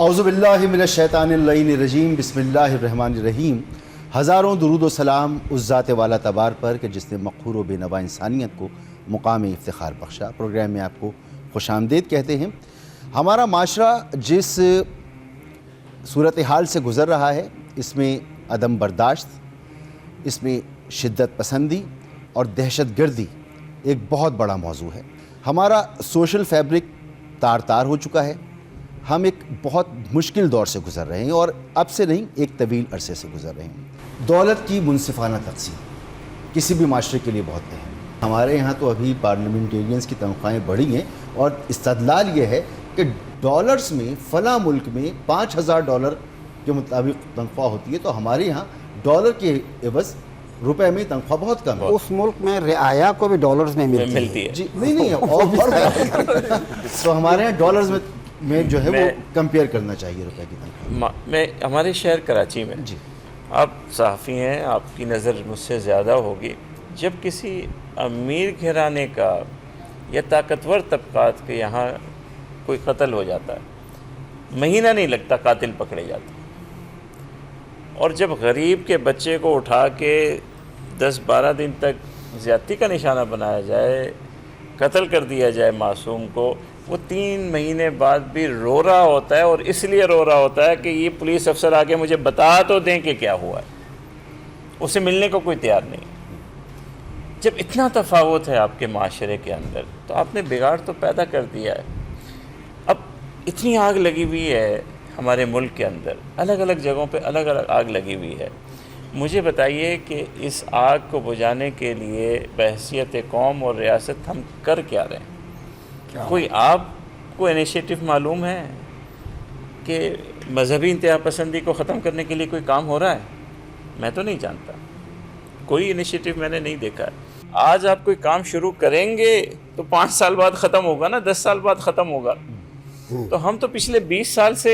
اعوذ باللہ من الشیطان اللعین الرجیم، بسم اللہ الرحمن الرحیم۔ ہزاروں درود و سلام اس ذات والا تبار پر کہ جس نے مقہور و بے نوا انسانیت کو مقام افتخار بخشا۔ پروگرام میں آپ کو خوش آمدید کہتے ہیں۔ ہمارا معاشرہ جس صورتحال سے گزر رہا ہے، اس میں عدم برداشت، اس میں شدت پسندی اور دہشت گردی ایک بہت بڑا موضوع ہے۔ ہمارا سوشل فیبرک تار تار ہو چکا ہے۔ ہم ایک بہت مشکل دور سے گزر رہے ہیں، اور اب سے نہیں، ایک طویل عرصے سے گزر رہے ہیں۔ دولت کی منصفانہ تقسیم کسی بھی معاشرے کے لیے بہت اہم ہے۔ ہمارے یہاں تو ابھی پارلیمنٹیرینز کی تنخواہیں بڑھی ہیں، اور استدلال یہ ہے کہ ڈالرز میں فلاں ملک میں $5000 کے مطابق تنخواہ ہوتی ہے، تو ہمارے یہاں ڈالر کے عوض روپے میں تنخواہ بہت کم ہے۔ اس ملک میں رعایا کو بھی ڈالرز میں ملتی ہے۔ جی نہیں اور تو ہمارے یہاں ڈالرز میں جو ہے وہ کمپیئر کرنا چاہیے روپے کی تنخواہ۔ میں ہمارے شہر کراچی میں، جی آپ صحافی ہیں، آپ کی نظر مجھ سے زیادہ ہوگی، جب کسی امیر گھرانے کا یا طاقتور طبقات کے یہاں کوئی قتل ہو جاتا ہے، مہینہ نہیں لگتا قاتل پکڑے جاتے، اور جب غریب کے بچے کو اٹھا کے 10-12 دن تک زیادتی کا نشانہ بنایا جائے، قتل کر دیا جائے معصوم کو، وہ 3 مہینے بعد بھی رو رہا ہوتا ہے، اور اس لیے رو رہا ہوتا ہے کہ یہ پولیس افسر آگے مجھے بتا تو دیں کہ کیا ہوا ہے۔ اسے ملنے کو کوئی تیار نہیں۔ جب اتنا تفاوت ہے آپ کے معاشرے کے اندر، تو آپ نے بگاڑ تو پیدا کر دیا ہے۔ اب اتنی آگ لگی ہوئی ہے ہمارے ملک کے اندر، الگ الگ جگہوں پہ الگ الگ آگ لگی ہوئی ہے۔ مجھے بتائیے کہ اس آگ کو بجھانے کے لیے بحیثیت قوم اور ریاست ہم کر کیا رہے ہیں؟ کوئی آپ کو انیشیٹو معلوم ہے کہ مذہبی انتہا پسندی کو ختم کرنے کے لیے کوئی کام ہو رہا ہے؟ میں تو نہیں جانتا، کوئی انیشیٹو میں نے نہیں دیکھا ہے۔ آج آپ کوئی کام شروع کریں گے تو 5 سال بعد ختم ہوگا نا، 10 سال بعد ختم ہوگا۔ تو ہم تو پچھلے 20 سال سے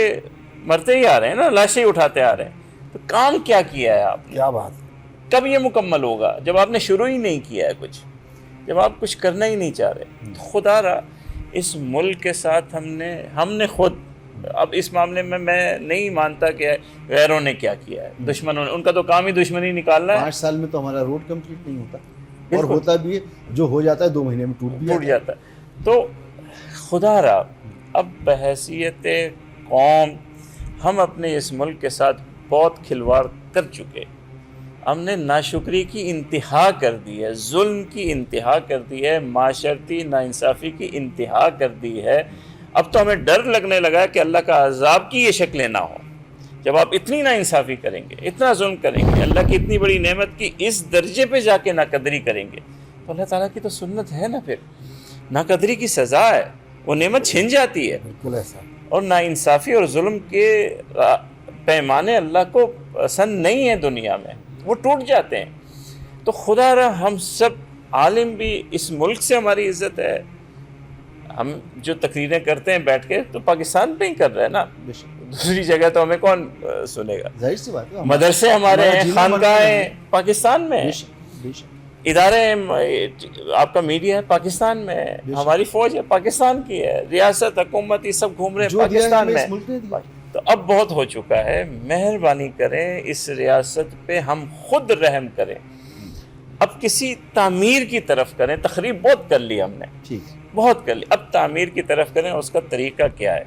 مرتے ہی آ رہے ہیں نا، لاشیں اٹھاتے آ رہے ہیں۔ تو کام کیا کیا ہے آپ نے؟ کیا بات؟ کب یہ مکمل ہوگا جب آپ نے شروع ہی نہیں کیا ہے کچھ، جب آپ کچھ کرنا ہی نہیں چاہ رہے؟ خدا را اس ملک کے ساتھ ہم نے خود، اب اس معاملے میں نہیں مانتا کہ غیروں نے کیا کیا ہے، دشمنوں نے، ان کا تو کام ہی دشمنی نکالنا ہے۔ 5 سال میں تو ہمارا روڈ کمپلیٹ نہیں ہوتا، اور ہوتا بھی ہے جو ہو جاتا ہے 2 مہینے میں ٹوٹ جاتا ہے۔ تو خدا را اب بحیثیت قوم ہم اپنے اس ملک کے ساتھ بہت کھلواڑ کر چکے۔ ہم نے ناشکری کی انتہا کر دی ہے، ظلم کی انتہا کر دی ہے، معاشرتی ناانصافی کی انتہا کر دی ہے۔ اب تو ہمیں ڈر لگنے لگا ہے کہ اللہ کا عذاب کی یہ شکلیں نہ ہوں۔ جب آپ اتنی ناانصافی کریں گے، اتنا ظلم کریں گے، اللہ کی اتنی بڑی نعمت کی اس درجے پہ جا کے ناقدری کریں گے، تو اللہ تعالیٰ کی تو سنت ہے نا، پھر ناقدری کی سزا ہے، وہ نعمت چھن جاتی ہے۔ بالکل ایسا۔ اور ناانصافی اور ظلم کے پیمانے اللہ کو پسند نہیں ہیں دنیا میں، وہ ٹوٹ جاتے ہیں۔ تو خدا را ہم سب عالم بھی، اس ملک سے ہماری عزت ہے۔ ہم جو تقریریں کرتے ہیں بیٹھ کے، تو پاکستان پہ ہی کر رہے ہیں نا، دوسری جگہ تو ہمیں کون سنے گا؟ ظاہر سی بات ہے، مدرسے ہمارے ہیں، خانقاہیں پاکستان میں ہیں، ادارے آپ کا میڈیا ہے پاکستان میں ہے، ہماری فوج ہے پاکستان کی ہے، ریاست، حکومت، یہ سب گھوم رہے ہیں پاکستان میں۔ تو اب بہت ہو چکا ہے، مہربانی کریں اس ریاست پہ ہم خود رحم کریں، اب کسی تعمیر کی طرف کریں۔ تخریب بہت کر لی ہم نے، بہت کر لی، اب تعمیر کی طرف کریں۔ اس کا طریقہ کیا ہے؟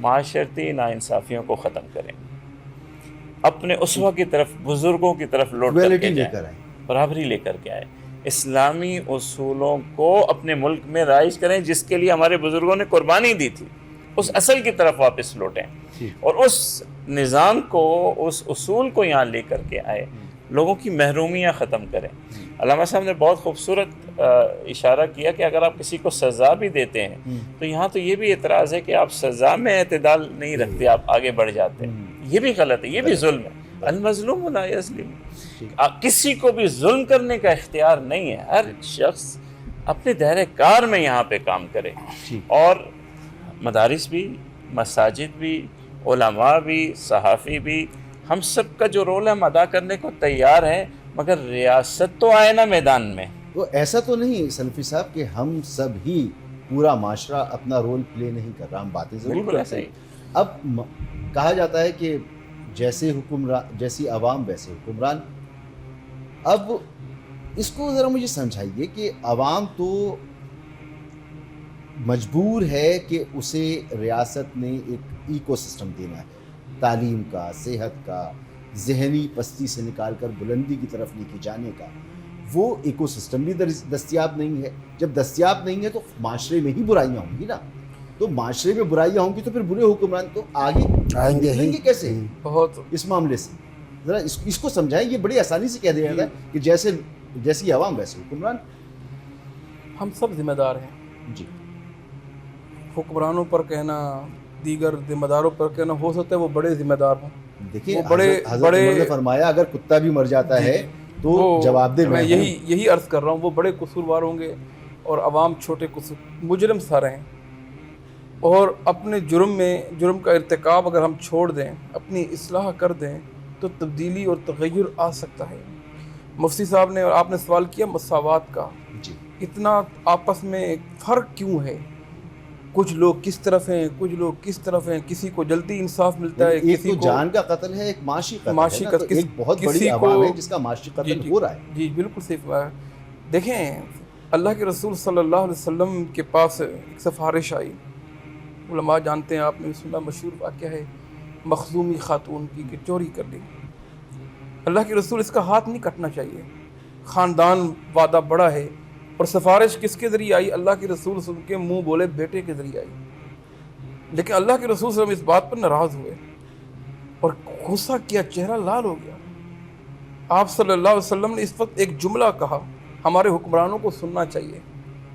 معاشرتی ناانصافیوں کو ختم کریں، اپنے اسوہ کی طرف، بزرگوں کی طرف لوٹ کر کے جائیں، برابری لے کر کے آئیں، اسلامی اصولوں کو اپنے ملک میں رائج کریں جس کے لیے ہمارے بزرگوں نے قربانی دی تھی، اس اصل کی طرف واپس لوٹیں، اور اس نظام کو، اس اصول کو یہاں لے کر کے آئے، لوگوں کی محرومیاں ختم کریں۔ علامہ صاحب نے بہت خوبصورت اشارہ کیا کہ اگر آپ کسی کو سزا بھی دیتے ہیں تو یہاں تو یہ بھی اعتراض ہے کہ آپ سزا میں اعتدال نہیں رکھتے، آپ آگے بڑھ جاتے ہیں، یہ بھی غلط ہے، یہ بھی ظلم ہے۔ المظلوم لا یظلم، کسی کو بھی ظلم کرنے کا اختیار نہیں ہے، ہر شخص اپنے دائرہ کار میں یہاں پہ کام کرے، اور مدارس بھی، مساجد بھی، علماء بھی، صحافی بھی، ہم سب کا جو رول ہے ہم ادا کرنے کو تیار ہیں، مگر ریاست تو آئے نا میدان میں۔ تو ایسا تو نہیں سلفی صاحب کہ ہم سب ہی، پورا معاشرہ اپنا رول پلے نہیں کر رہا، ہم باتیں ضرور بالکل کرتے ہیں، اب کہا جاتا ہے کہ جیسے حکمران جیسی عوام ویسے حکمران. اب اس کو ذرا مجھے سمجھائیے کہ عوام تو مجبور ہے کہ اسے ریاست نے ایک ایکو سسٹم دینا ہے, تعلیم کا, صحت کا, ذہنی پستی سے نکال کر بلندی کی طرف لے کے جانے کا. وہ ایکو سسٹم بھی دستیاب نہیں ہے. جب دستیاب نہیں ہے تو معاشرے میں ہی برائیاں ہوں گی نا. تو معاشرے میں برائیاں ہوں گی تو پھر برے حکمران تو آگے آئیں گے کیسے بہت اس معاملے سے؟ ذرا اس کو سمجھائیں. یہ بڑی آسانی سے کہہ دیا جاتا ہے کہ جیسی عوام ویسے حکمران. ہم سب ذمہ دار ہیں. جی. حکمرانوں پر کہنا, دیگر ذمہ داروں پر کہنا, ہو سکتا ہے وہ بڑے ذمہ دار ہوں. دیکھیے حضرت عمر نے فرمایا اگر کتا بھی مر جاتا ہے تو جواب دہ میں یہی عرض کر رہا ہوں, وہ بڑے قصوروار ہوں گے اور عوام چھوٹے مجرم سارے ہیں. اور اپنے جرم کا ارتکاب اگر ہم چھوڑ دیں, اپنی اصلاح کر دیں تو تبدیلی اور تغیر آ سکتا ہے. مفتی صاحب نے اور آپ نے سوال کیا مساوات کا. جی. اتنا آپس میں فرق کیوں ہے؟ کچھ لوگ کس طرف ہیں, کچھ لوگ کس طرف ہیں. کسی کو جلدی انصاف ملتا ہے, ایک کسی تو کو جان کا قتل ہے, ایک معاشی قتل ہے. ایک بہت بڑی کسی عوام کو ہے جس کا معاشی قتل ہو رہا ہے. جی بالکل صحیح بات. دیکھیں اللہ کے رسول صلی اللہ علیہ وسلم کے پاس ایک سفارش آئی. علماء جانتے ہیں, آپ نے سنا, مشہور واقعہ ہے مخزومی خاتون کی کہ چوری کر لی. اللہ کے رسول اس کا ہاتھ نہیں کٹنا چاہیے, خاندان وعدہ بڑا ہے. اور سفارش کس کے ذریعے آئی؟ اللہ کے رسول صلی اللہ علیہ وسلم کے منہ بولے بیٹے کے ذریعے آئی. لیکن اللہ کے رسول صلی اللہ علیہ وسلم اس بات پر ناراض ہوئے اور غصہ کیا, چہرہ لال ہو گیا. آپ صلی اللہ علیہ وسلم نے اس وقت ایک جملہ کہا, ہمارے حکمرانوں کو سننا چاہیے.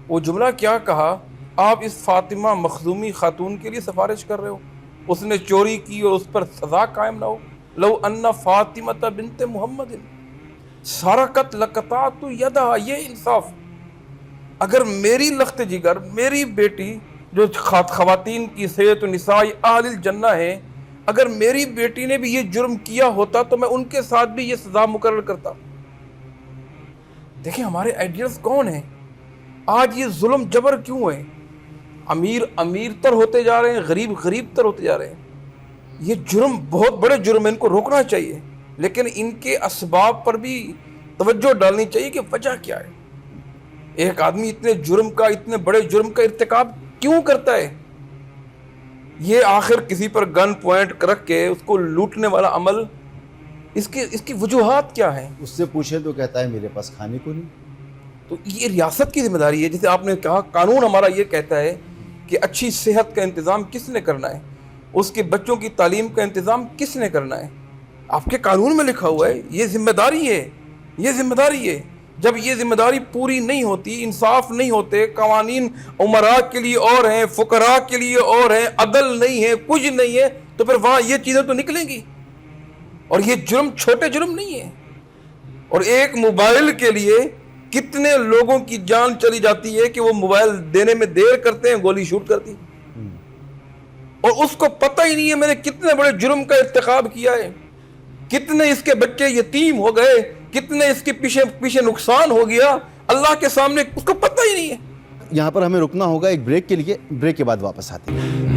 وہ جملہ کیا کہا؟ آپ اس فاطمہ مخزومی خاتون کے لیے سفارش کر رہے ہو, اس نے چوری کی اور اس پر سزا قائم نہ ہو. لو ان فاطمہ بنت محمد سرقت لقطعت یدہا. یہ انصاف. اگر میری لخت جگر, میری بیٹی جو خواتین کی صحت و نساء اہل الجنہ ہے, اگر میری بیٹی نے بھی یہ جرم کیا ہوتا تو میں ان کے ساتھ بھی یہ سزا مقرر کرتا. دیکھیں ہمارے آئیڈیلز کون ہیں؟ آج یہ ظلم جبر کیوں ہے؟ امیر تر ہوتے جا رہے ہیں, غریب تر ہوتے جا رہے ہیں. یہ جرم بہت بڑے جرم ہیں, ان کو روکنا چاہیے, لیکن ان کے اسباب پر بھی توجہ ڈالنی چاہیے کہ وجہ کیا ہے. ایک آدمی اتنے بڑے جرم کا ارتکاب کیوں کرتا ہے؟ یہ آخر کسی پر گن پوائنٹ رکھ کے اس کو لوٹنے والا عمل, اس کی وجوہات کیا ہیں؟ اس سے پوچھیں تو کہتا ہے میرے پاس کھانے کو نہیں. تو یہ ریاست کی ذمہ داری ہے. جیسے آپ نے کہا قانون ہمارا یہ کہتا ہے کہ اچھی صحت کا انتظام کس نے کرنا ہے, اس کے بچوں کی تعلیم کا انتظام کس نے کرنا ہے. آپ کے قانون میں لکھا ہوا ہے, یہ ذمہ داری ہے, یہ ذمہ داری ہے. جب یہ ذمہ داری پوری نہیں ہوتی, انصاف نہیں ہوتے, قوانین عمراء کے لیے اور ہیں, فقراء کے لیے اور ہیں, عدل نہیں ہے, کچھ نہیں ہے, تو پھر وہاں یہ چیزیں تو نکلیں گی. اور یہ جرم چھوٹے جرم نہیں ہے. اور ایک موبائل کے لیے کتنے لوگوں کی جان چلی جاتی ہے کہ وہ موبائل دینے میں دیر کرتے ہیں, گولی شوٹ کرتی, اور اس کو پتہ ہی نہیں ہے میں نے کتنے بڑے جرم کا ارتکاب کیا ہے. کتنے اس کے بچے یتیم ہو گئے, کتنے اس کے پیچھے نقصان ہو گیا, اللہ کے سامنے اس کو پتہ ہی نہیں ہے. یہاں پر ہمیں رکنا ہوگا ایک بریک کے لیے, بریک کے بعد واپس آتے ہیں.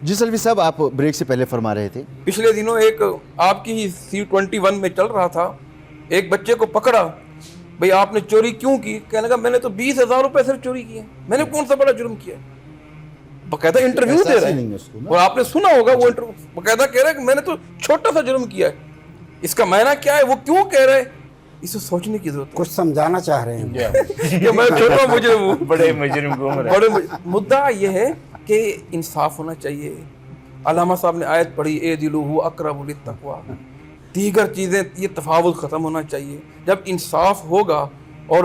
جی سلوی صاحب, آپ بریک سے پہلے فرما رہے تھے پچھلے دنوں ایک آپ کی ہی C21 میں چل رہا تھا, ایک بچے کو پکڑا, بھئی آپ نے چوری کیوں کی؟ کہنے لگا میں نے تو 20,000 روپے صرف چوری کیے, میں نے کون سا بڑا جرم کیا. باقاعدہ انٹرویو دے رہے ہیں, اور آپ نے سنا ہوگا وہ انٹرویو, باقاعدہ کہہ رہا ہے کہ میں نے تو چھوٹا سا جرم کیا ہے. اس کا معنی کیا ہے, وہ کیوں کہہ رہے ہیں؟ اسے سوچنے کی ضرورت ہے. کچھ سمجھانا چاہ رہے ہیں کہ میں چھوٹا مجرم ہوں, بڑے مجرم گھوم رہے ہیں. مدعا یہ ہے کہ انصاف ہونا چاہیے. علامہ صاحب نے آیت پڑھی, اے دلو اقرب للتقویٰ. دیگر چیزیں, یہ تفاوت ختم ہونا چاہیے. جب انصاف ہوگا اور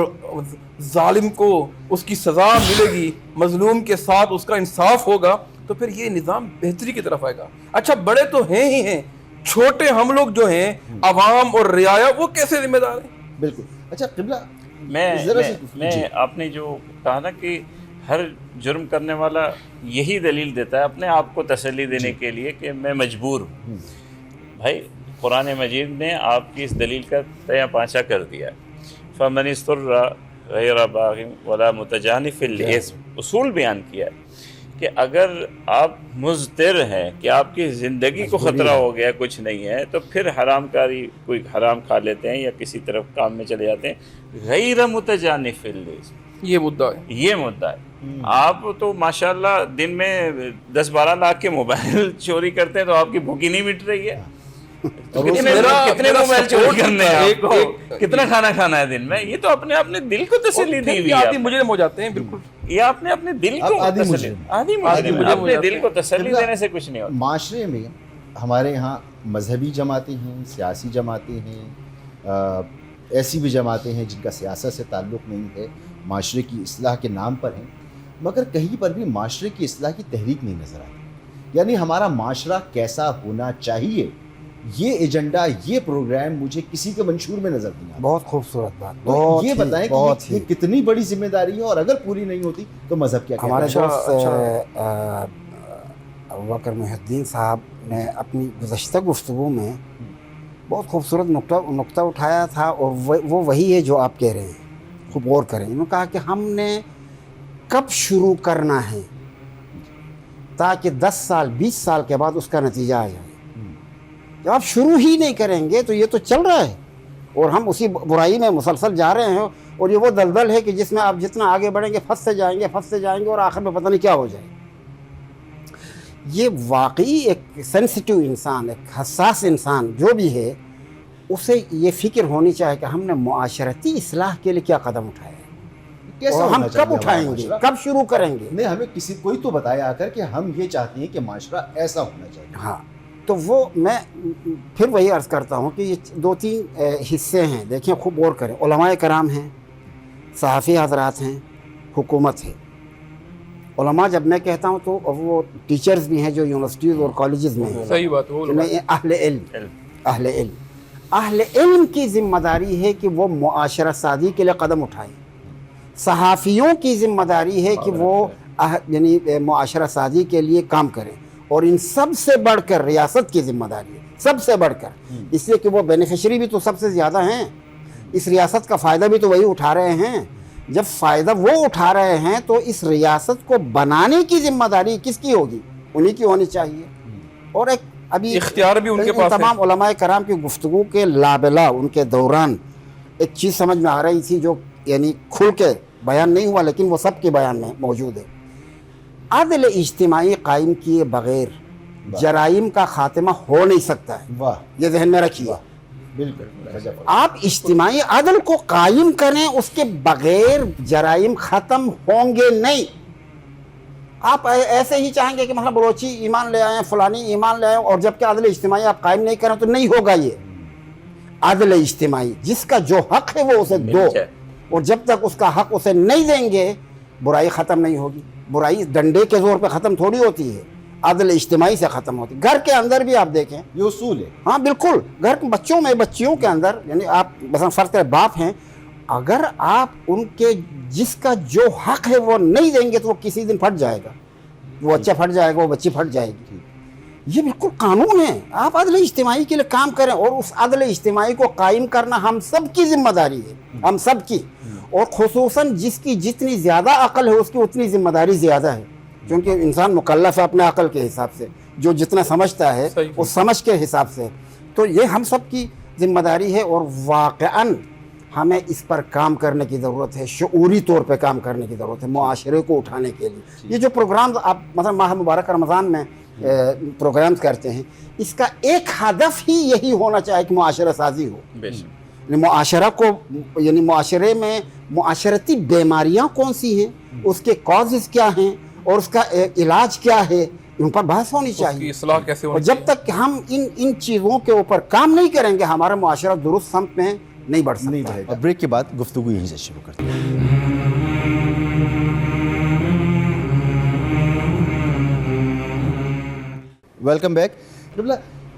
ظالم کو اس کی سزا ملے گی, مظلوم کے ساتھ اس کا انصاف ہوگا, تو پھر یہ نظام بہتری کی طرف آئے گا. اچھا بڑے تو ہیں ہی ہیں, چھوٹے ہم لوگ جو ہیں عوام اور رعایا, وہ کیسے ذمہ دار ہیں؟ بالکل. اچھا قبلہ, میں آپ نے جو کہا نا کہ ہر جرم کرنے والا یہی دلیل دیتا ہے اپنے آپ کو تسلی دینے کے لیے کہ میں مجبور ہوں. بھائی قرآن مجید نے آپ کی اس دلیل کا تیا پانچا کر دیا. فمن استر غیر باغ ولا متجانف للإثم، اصول بیان کیا ہے کہ اگر آپ مضطر ہیں کہ آپ کی زندگی کو خطرہ ہو گیا، کچھ نہیں ہے، تو پھر حرام کاری، کوئی حرام کھا لیتے ہیں یا کسی طرف کام میں چلے جاتے ہیں، غیر متجانف للإثم، یہ مدعا ہے. یہ مدعا ہے. آپ تو ماشاءاللہ دن میں 10-12 لاکھ کے موبائل چوری کرتے ہیں تو آپ کی بھوک ہی نہیں مٹ رہی ہے. کتنے موبائل چوری کرنے ہیں آپ کو، کتنا کھانا کھانا ہے دن میں؟ یہ تو اپنے اپنے دل کو تسلی دی ہوئی ہے. آدھی مجرم ہو جاتے ہیں. بالکل یہ آپ نے اپنے دل کو اپنے دل کو تسلی دینے سے کچھ نہیں ہوتا. معاشرے میں ہمارے یہاں مذہبی جماعتیں ہیں، سیاسی جماعتیں ہیں، ایسی بھی جماعتیں ہیں جن کا سیاست سے تعلق نہیں ہے، معاشرے کی اصلاح کے نام پر ہیں، مگر کہیں پر بھی معاشرے کی اصلاح کی تحریک نہیں نظر آتی. یعنی ہمارا معاشرہ کیسا ہونا چاہیے، یہ ایجنڈا، یہ پروگرام مجھے کسی کے منشور میں نظر نہیں آتا. بہت خوبصورت بات. تو یہ بتائیں کہ یہ کتنی بڑی ذمہ داری ہے، اور اگر پوری نہیں ہوتی تو مذہب کیا کہتا ہے؟ ہمارے دوست ابوبکر محی الدین صاحب نے اپنی گزشتہ گفتگو میں بہت خوبصورت نقطہ اٹھایا تھا، اور وہ وہی ہے جو آپ کہہ رہے ہیں. خوب غور کریں. انہوں نے کہا کہ ہم نے کب شروع کرنا ہے تاکہ 10 سال 20 سال کے بعد اس کا نتیجہ آ جائے. جب آپ شروع ہی نہیں کریں گے تو یہ تو چل رہا ہے اور ہم اسی برائی میں مسلسل جا رہے ہیں، اور یہ وہ دلدل ہے کہ جس میں آپ جتنا آگے بڑھیں گے پھنستے جائیں گے اور آخر میں پتہ نہیں کیا ہو جائے. یہ واقعی ایک سینسٹیو انسان، ایک حساس انسان جو بھی ہے، اسے یہ فکر ہونی چاہیے کہ ہم نے معاشرتی اصلاح کے لیے کیا قدم اٹھایا ہے، اور ہم کب اٹھائیں گے، کب شروع کریں گے. نہیں، ہمیں کوئی تو بتایا آ کر کہ ہم یہ چاہتے ہیں کہ معاشرہ ایسا ہونا چاہیے. ہاں، تو وہ میں پھر وہی عرض کرتا ہوں کہ یہ 2-3 حصے ہیں. دیکھیں، خوب غور کریں. علماء کرام ہیں، صحافی حضرات ہیں، حکومت ہے. علماء جب میں کہتا ہوں تو وہ ٹیچرز بھی ہیں جو یونیورسٹیز اور کالجز میں ہیں. صحیح بات ہے. اہل علم کی ذمہ داری ہے کہ وہ معاشرہ سازی کے لیے قدم اٹھائیں. صحافیوں کی ذمہ داری ہے کہ وہ یعنی معاشرہ سازی کے لیے کام کریں. اور ان سب سے بڑھ کر ریاست کی ذمہ داری ہے، سب سے بڑھ کر، اس لیے کہ وہ بینیفیشری بھی تو سب سے زیادہ ہیں. اس ریاست کا فائدہ بھی تو وہی اٹھا رہے ہیں. جب فائدہ وہ اٹھا رہے ہیں تو اس ریاست کو بنانے کی ذمہ داری کس کی ہوگی؟ انہی کی ہونی چاہیے. اور ایک ابھی اختیار بھی ان کے پاس ہے. تمام علماء کرام کی گفتگو کے لابلا ان کے دوران ایک چیز سمجھ میں آ رہی تھی جو یعنی کھل کے بیان نہیں ہوا لیکن وہ سب کے بیان میں موجود ہے. عدل اجتماعی قائم کیے بغیر جرائم کا خاتمہ ہو نہیں سکتا ہے. واہ، یہ ذہن میں رکھیے. بالکل. آپ اجتماعی عدل کو قائم کریں، اس کے بغیر جرائم ختم ہوں گے نہیں. آپ ایسے ہی چاہیں گے کہ مثلا بلوچی ایمان لے آئیں، فلانی ایمان لے آئیں، اور جب کہ عدل اجتماعی آپ قائم نہیں کریں تو نہیں ہوگا. یہ عدل اجتماعی، جس کا جو حق ہے وہ اسے دو، اور جب تک اس کا حق اسے نہیں دیں گے برائی ختم نہیں ہوگی. برائی ڈنڈے کے زور پہ ختم تھوڑی ہوتی ہے، عدل اجتماعی سے ختم ہوتی ہے. گھر کے اندر بھی آپ دیکھیں، یہ اصول ہے. ہاں بالکل. گھر کے بچیوں کے اندر، یعنی آپ مثلا فرض کریں باپ ہیں، اگر آپ ان کے جس کا جو حق ہے وہ نہیں دیں گے تو وہ کسی دن پھٹ جائے گا. وہ بچہ پھٹ جائے گا، وہ بچی پھٹ جائے گی. یہ بالکل قانون ہے. آپ عدل اجتماعی کے لیے کام کریں، اور اس عدل اجتماعی کو قائم کرنا ہم سب کی ذمہ داری ہے، ہم سب کی. اور خصوصاً جس کی جتنی زیادہ عقل ہے اس کی اتنی ذمہ داری زیادہ ہے، کیونکہ انسان مکلف ہے اپنے عقل کے حساب سے، جو جتنا سمجھتا ہے اس سمجھ کے حساب سے. تو یہ ہم سب کی ذمہ داری ہے، اور واقعاً ہمیں اس پر کام کرنے کی ضرورت ہے، شعوری طور پہ کام کرنے کی ضرورت ہے معاشرے کو اٹھانے کے لیے. یہ جو پروگرامز آپ مثلا ماہ مبارک رمضان میں پروگرامز کرتے ہیں، اس کا ایک ہدف ہی یہی ہونا چاہیے کہ معاشرہ سازی ہو. معاشرہ کو، یعنی معاشرے میں معاشرتی بیماریاں کون سی ہیں، اس کے کازز کیا ہیں، اور اس کا علاج کیا ہے، ان پر بحث ہونی چاہیے. اصلاح کیسے اور ہونی جب تک کہ ہم ان چیزوں کے اوپر کام نہیں کریں گے ہمارا معاشرہ درست سمت میں نہیں بڑھ سکتا. اور بریک کے بعد گفتگو یہیں سے شروع کرتے ہیں. Welcome back.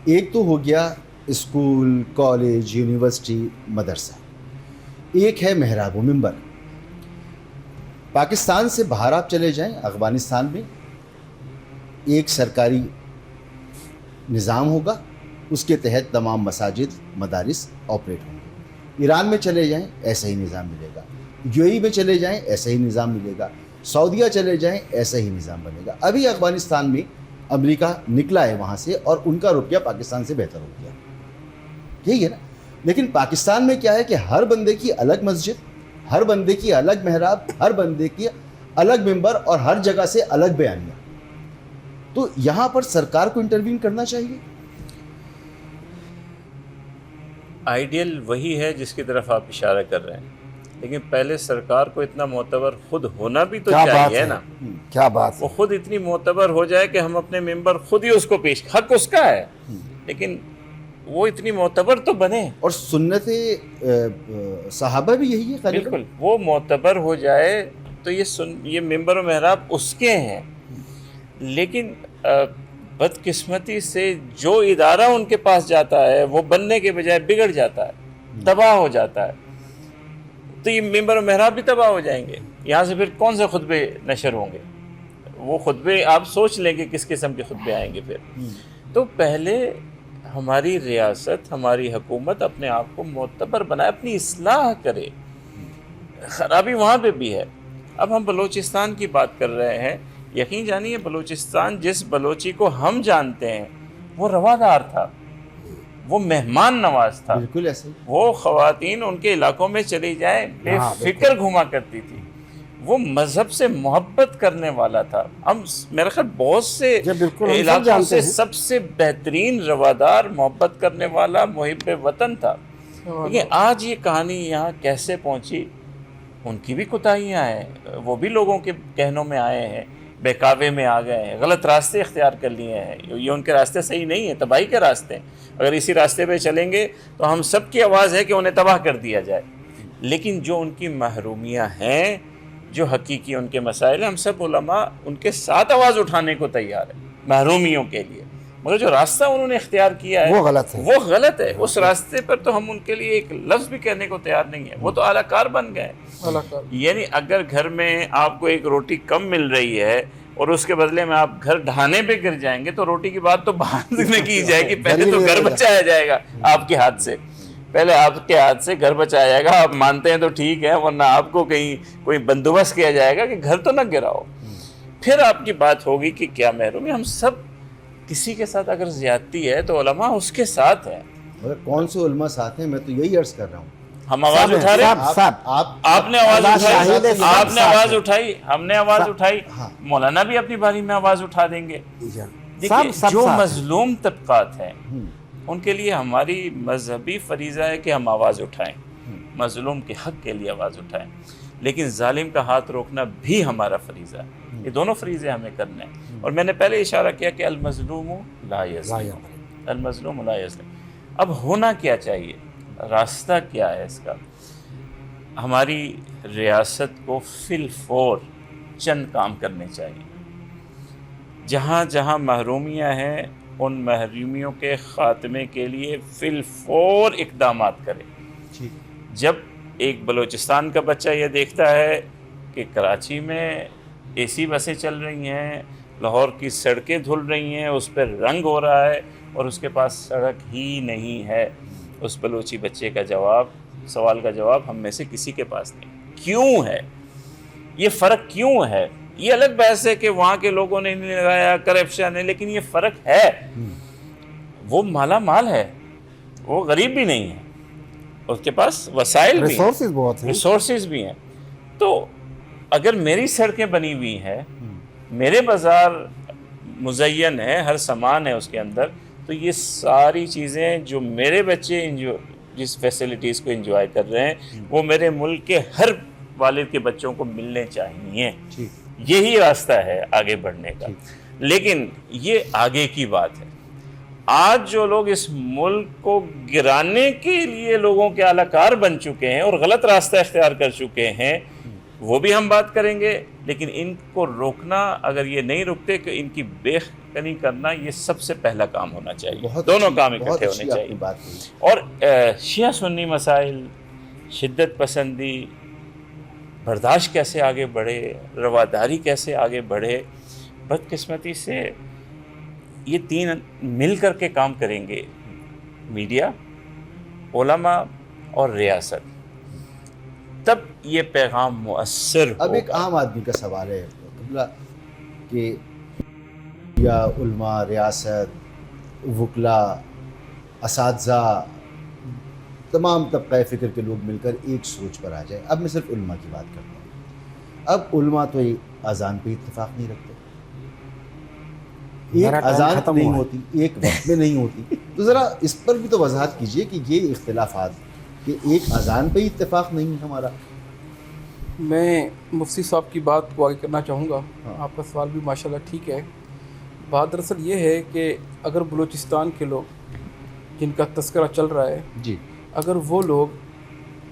ایک تو ہو گیا اسکول، کالج، یونیورسٹی، مدرسہ. ایک ہے محراب و منبر. پاکستان سے باہر آپ چلے جائیں، افغانستان میں ایک سرکاری نظام ہوگا، اس کے تحت تمام مساجد، مدارس آپریٹ ہوں گے. ایران میں چلے جائیں، ایسا ہی نظام ملے گا. UAE میں چلے جائیں ایسا ہی نظام ملے گا, سعودیہ چلے جائیں ایسا ہی نظام بنے گا. ابھی افغانستان میں امریکہ نکلا ہے وہاں سے اور ان کا روپیہ پاکستان سے بہتر ہو گیا, یہی ہے نا. لیکن پاکستان میں کیا ہے کہ ہر بندے کی الگ مسجد, ہر بندے کی الگ محراب, ہر بندے کی الگ ممبر اور ہر جگہ سے الگ بیانیہ. تو یہاں پر سرکار کو انٹروین کرنا چاہیے. آئیڈیل وہی ہے جس کی طرف آپ اشارہ کر رہے ہیں, لیکن پہلے سرکار کو اتنا معتبر خود ہونا بھی تو چاہیے نا. کیا بات وہ خود اتنی معتبر ہو جائے کہ ہم اپنے ممبر خود ہی اس کو پیش, حق اس کا ہے, لیکن وہ اتنی معتبر تو بنے. اور سنت صحابہ بھی یہی ہے. بالکل, وہ معتبر ہو جائے تو یہ ممبر و محراب اس کے ہیں. لیکن بدقسمتی سے جو ادارہ ان کے پاس جاتا ہے وہ بننے کے بجائے بگڑ جاتا ہے, تباہ ہو جاتا ہے, تو یہ ممبر و محراب بھی تباہ ہو جائیں گے. یہاں سے پھر کون سے خطبے نشر ہوں گے؟ وہ خطبے آپ سوچ لیں کہ کس قسم کے خطبے آئیں گے پھر. تو پہلے ہماری ریاست, ہماری حکومت اپنے آپ کو معتبر بنائے, اپنی اصلاح کرے. خرابی وہاں پہ بھی ہے. اب ہم بلوچستان کی بات کر رہے ہیں. یقین جانیے بلوچستان جس بلوچی کو ہم جانتے ہیں وہ روادار تھا, وہ مہمان نواز تھا. بالکل ایسے. وہ خواتین ان کے علاقوں میں چلی جائیں بے فکر گھوما کرتی تھی. وہ مذہب سے محبت کرنے والا تھا. ہم میرے خیال بہت سے علاقوں سے سب سے بہترین روادار, محبت کرنے والا, محب وطن تھا. لیکن آج یہ کہانی یہاں کیسے پہنچی؟ ان کی بھی کوتاہیاں ہیں, وہ بھی لوگوں کے کہنوں میں آئے ہیں, بہکاوے میں آ گئے ہیں, غلط راستے اختیار کر لیے ہیں. یہ ان کے راستے صحیح نہیں ہیں, تباہی کے راستے ہیں. اگر اسی راستے پہ چلیں گے تو ہم سب کی آواز ہے کہ انہیں تباہ کر دیا جائے. لیکن جو ان کی محرومیاں ہیں, جو حقیقی ان کے مسائل ہیں, ہم سب علماء ان کے ساتھ آواز اٹھانے کو تیار ہیں محرومیوں کے لیے. مگر جو راستہ انہوں نے اختیار کیا ہے وہ غلط ہے. اس راستے پر تو ہم ان کے لیے ایک لفظ بھی کہنے کو تیار نہیں ہے. وہ تو اعلی کار بن گئے. یعنی اگر گھر میں آپ کو ایک روٹی کم مل رہی ہے اور اس کے بدلے میں آپ گھر ڈھانے پہ گر جائیں گے تو روٹی کی بات تو بعد میں کی جائے گی. پہلے تو گھر بچایا جائے گا آپ کے ہاتھ سے, پہلے آپ کے ہاتھ سے گھر بچایا جائے گا. آپ مانتے ہیں تو ٹھیک ہے, ورنہ آپ کو کہیں کوئی بندوبست کیا جائے گا کہ گھر تو نہ گراؤ. پھر آپ کی بات ہوگی کہ کیا محرومی. ہم سب کسی کے ساتھ اگر زیادتی ہے تو علماء اس کے ساتھ ہیں. مگر کون سے علماء ساتھ ہیں, میں تو یہی عرض کر رہا ہوں. ہم آواز اٹھا رہے ہیں, آپ نے آواز اٹھائی, آپ نے آواز اٹھائی, ہم نے آواز اٹھائی, مولانا بھی اپنی باری میں آواز اٹھا دیں گے. دیکھیے جو مظلوم طبقات ہیں ان کے لیے ہماری مذہبی فریضہ ہے کہ ہم آواز اٹھائیں, مظلوم کے حق کے لیے آواز اٹھائیں. لیکن ظالم کا ہاتھ روکنا بھی ہمارا فریضہ ہے. یہ دونوں فریضے ہمیں کرنے ہیں. اور میں نے پہلے اشارہ کیا کہ المظلوم لا یظلم, المظلوم لا یظلم. اب ہونا کیا چاہیے, راستہ کیا ہے اس کا؟ ہماری ریاست کو فی الفور چند کام کرنے چاہیے. جہاں جہاں محرومیاں ہیں ان محرومیوں کے خاتمے کے لیے فی الفور اقدامات کرے. جب ایک بلوچستان کا بچہ یہ دیکھتا ہے کہ کراچی میں AC بسیں چل رہی ہیں, لاہور کی سڑکیں دھل رہی ہیں, اس پر رنگ ہو رہا ہے, اور اس کے پاس سڑک ہی نہیں ہے, اس بلوچی بچے کا جواب, سوال کا جواب ہم میں سے کسی کے پاس نہیں. کیوں ہے یہ فرق؟ کیوں ہے یہ الگ بحث ہے کہ وہاں کے لوگوں نے نہیں لگایا, کرپشن ہے, لیکن یہ فرق ہے. وہ مالا مال ہے, وہ غریب بھی نہیں ہے, اس کے پاس وسائل بھی ہیں, ریسورسز بھی ہیں. تو اگر میری سڑکیں بنی ہوئی ہیں, میرے بازار مزین ہے, ہر سامان ہے اس کے اندر, تو یہ ساری چیزیں جو میرے بچے جس فیسلٹیز کو انجوائے کر رہے ہیں وہ میرے ملک کے ہر والد کے بچوں کو ملنے چاہیے. یہی راستہ ہے آگے بڑھنے کا. لیکن یہ آگے کی بات ہے. آج جو لوگ اس ملک کو گرانے کے لیے لوگوں کے اعلی کار بن چکے ہیں اور غلط راستہ اختیار کر چکے ہیں, وہ بھی ہم بات کریں گے. لیکن ان کو روکنا, اگر یہ نہیں رکتے کہ ان کی بے کنی کرنا, یہ سب سے پہلا کام ہونا چاہیے. دونوں کام اکٹھے ہونے چاہیے. اور شیعہ سنی مسائل, شدت پسندی, برداشت کیسے آگے بڑھے, رواداری کیسے آگے بڑھے. بدقسمتی سے یہ تین مل کر کے کام کریں گے, میڈیا, علماء اور ریاست. تب یہ پیغام مؤثر اب ہوگا۔ ایک عام آدمی کا سوال ہے قبلہ کہ یا علماء، ریاست، وکلاء، اساتذہ، تمام طبقہ فکر کے لوگ مل کر ایک سوچ پر آ جائیں۔ اب میں صرف علماء کی بات کرتا ہوں۔ اب علماء تو یہ اذان پہ اتفاق نہیں رکھتے، ایک اذان نہیں ہوتی، ایک وقت میں نہیں ہوتی، تو ذرا اس پر بھی تو وضاحت کیجئے کہ یہ اختلافات کہ ایک اذان پہ اتفاق نہیں ہے ہمارا۔ میں مفتی صاحب کی بات کو آگے کرنا چاہوں گا۔ آپ کا سوال بھی ماشاءاللہ ٹھیک ہے۔ بات دراصل یہ ہے کہ اگر بلوچستان کے لوگ جن کا تذکرہ چل رہا ہے، جی اگر وہ لوگ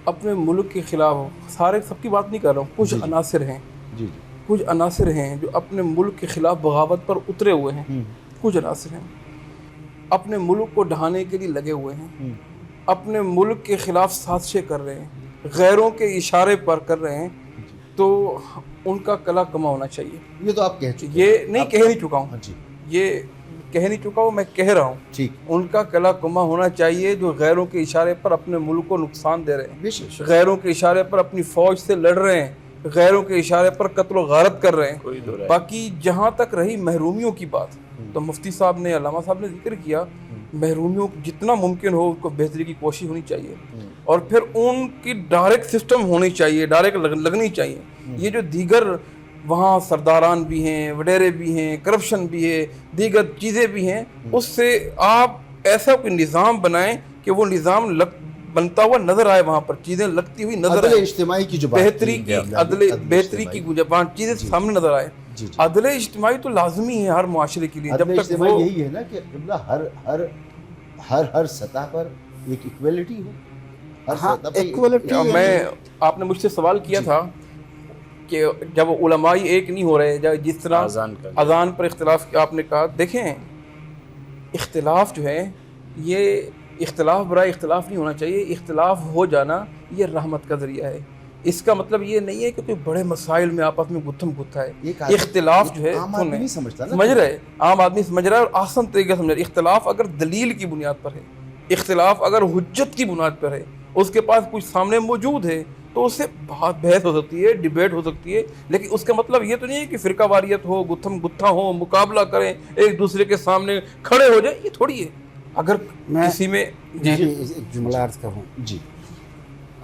اپنے ملک کے خلاف، سارے سب کی بات نہیں کر رہا ہوں، کچھ عناصر ہیں، جی کچھ عناصر ہیں جو اپنے ملک کے خلاف بغاوت پر اترے ہوئے ہیں، کچھ عناصر ہیں اپنے ملک کو ڈھانے کے لیے لگے ہوئے ہیں، اپنے ملک کے خلاف سازشیں کر رہے ہیں، غیروں کے اشارے پر کر رہے ہیں، تو ان کا کلا کما ہونا چاہیے۔ یہ تو آپ کہہ چکے یہ نہیں کہہ نہیں چکا ہوں، جی یہ کہہ نہیں چکا ہوں، میں کہہ رہا ہوں ٹھیک، ان کا کلا کما ہونا چاہیے جو غیروں کے اشارے پر اپنے ملک کو نقصان دے رہے ہیں، بے شک، غیروں کے اشارے پر اپنی فوج سے لڑ رہے ہیں، غیروں کے اشارے پر قتل و غارت کر رہے ہیں۔ باقی جہاں تک رہی محرومیوں کی بات، تو مفتی صاحب نے، علامہ صاحب نے ذکر کیا، محرومیوں جتنا ممکن ہو ان کو بہتری کی کوشش ہونی چاہیے، اور پھر ان کی ڈائریکٹ سسٹم ہونی چاہیے، ڈائریکٹ لگنی چاہیے۔ یہ جو دیگر وہاں سرداران بھی ہیں، وڈیرے بھی ہیں، کرپشن بھی ہے، دیگر چیزیں بھی ہیں، اس سے آپ ایسا کوئی نظام بنائیں کہ وہ نظام بنتا ہوا نظر آئے، وہاں پر چیزیں لگتی ہوئی نظر عدل آئے، اجتماعی کی جو بات بہتری کی، بہتری کی گنجائش، چیزیں سامنے نظر آئے۔ عدل اجتماعی تو لازمی ہے ہر معاشرے کے لیے، جب تک وہ یہی ہے نا کہ قبلہ ہر سطح پر ایک ایکویلٹی ہو، ہر سطح پر ایکویلٹی۔ میں آپ نے مجھ سے سوال کیا تھا کہ جب علماء ایک نہیں ہو رہے، جس طرح اذان پر اختلاف آپ نے کہا، دیکھیں اختلاف جو ہے یہ اختلاف برائے اختلاف نہیں ہونا چاہیے، اختلاف ہو جانا یہ رحمت کا ذریعہ ہے۔ اس کا مطلب یہ نہیں ہے کہ کوئی بڑے مسائل میں آپس میں گتھم گتھا ہے۔ اختلاف جو ہے سمجھ رہے، عام آدمی سمجھ رہا ہے اور آسان طریقے سے سمجھ رہا ہے۔ اختلاف اگر دلیل کی بنیاد پر ہے، اختلاف اگر حجت کی بنیاد پر ہے، اس کے پاس کچھ سامنے موجود ہے، تو اس سے بحث ہو سکتی ہے، ڈیبیٹ ہو سکتی ہے، لیکن اس کا مطلب یہ تو نہیں ہے کہ فرقہ واریت ہو، گتھم گتھا ہو، مقابلہ کریں، ایک دوسرے کے سامنے کھڑے ہو جائیں، یہ تھوڑی ہے۔ اگر کسی میں ایک جملہ عرض کروں، جی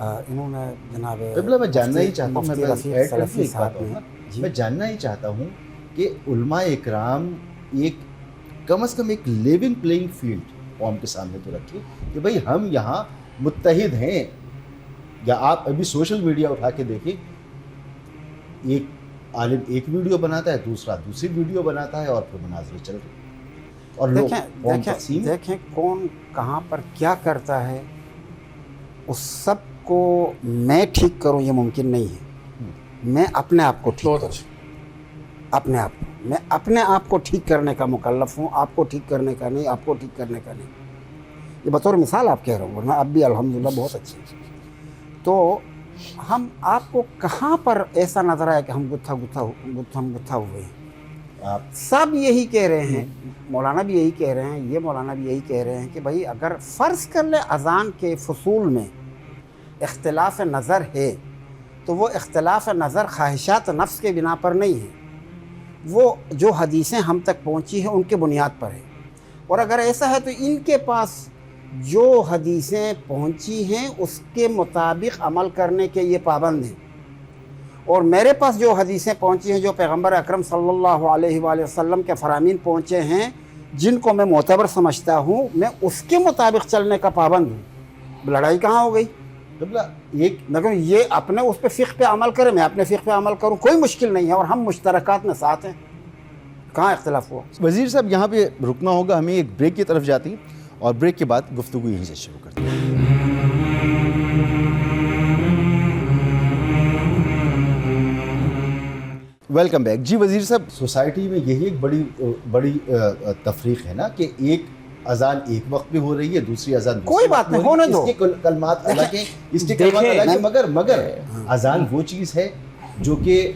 انہوں نے جناب قبلہ میں جاننا ہی چاہتا ہوں، مفتی رفیق سلفی صاحب نے، میں جاننا ہی چاہتا ہوں کہ علماء اکرام ایک کم از کم ایک لیونگ پلینگ فیلڈ قوم کے سامنے تو رکھیں کہ بھئی ہم یہاں متحد ہیں، یا آپ ابھی سوشل میڈیا اٹھا کے دیکھیں، ایک عالم ایک ویڈیو بناتا ہے، دوسرا دوسری ویڈیو بناتا ہے، اور پھر مناظرے چل رہے ہیں، اور لوگ قوم تقسیم۔ دیکھیں کون کہاں پر کیا کرتا ہے، اس سب کو میں ٹھیک کروں یہ ممکن نہیں ہے۔ میں اپنے آپ کو ٹھیک کروں، اپنے آپ کو، میں اپنے آپ کو ٹھیک کرنے کا مکلف ہوں، آپ کو ٹھیک کرنے کا نہیں، آپ کو ٹھیک کرنے کا نہیں۔ یہ بطور مثال آپ کہہ رہا ہوں، ورنہ اب بھی الحمدللہ بہت اچھی ہے۔ تو ہم آپ کو کہاں پر ایسا نظر آیا کہ ہم گتھا ہوئے ہیں؟ سب یہی کہہ رہے ہیں، مولانا بھی یہی کہہ رہے ہیں، یہ مولانا بھی یہی کہہ رہے ہیں کہ بھائی اگر فرض کر لیں اذان کے فصول میں اختلاف نظر ہے، تو وہ اختلاف نظر خواہشات نفس کے بنا پر نہیں ہے، وہ جو حدیثیں ہم تک پہنچی ہیں ان کے بنیاد پر ہے۔ اور اگر ایسا ہے تو ان کے پاس جو حدیثیں پہنچی ہیں اس کے مطابق عمل کرنے کے یہ پابند ہیں، اور میرے پاس جو حدیثیں پہنچی ہیں، جو پیغمبر اکرم صلی اللہ علیہ وآلہ وسلم کے فرامین پہنچے ہیں، جن کو میں معتبر سمجھتا ہوں، میں اس کے مطابق چلنے کا پابند ہوں۔ لڑائی کہاں ہو گئی؟ لیکن یہ اپنے اس پہ فقہ پہ عمل کرے، میں اپنے فقہ پہ عمل کروں، کوئی مشکل نہیں ہے، اور ہم مشترکات میں ساتھ ہیں، کہاں اختلاف ہوا؟ وزیر صاحب یہاں پہ رکنا ہوگا، ہمیں ایک بریک کی طرف جاتی ہیں، اور بریک کے بعد گفتگو یہیں سے شروع کرتے ہیں۔ Welcome back. جی وزیر صاحب، سوسائٹی میں یہی ایک بڑی تفریق ہے نا کہ ایک اذان ایک وقت پہ ہو رہی ہے، دوسری اذان کوئی بات نہیں، ہونے دو، اس کے کلمات الگ ہیں، اس کے کلمات الگ ہیں، مگر اذان وہ چیز ہے جو کہ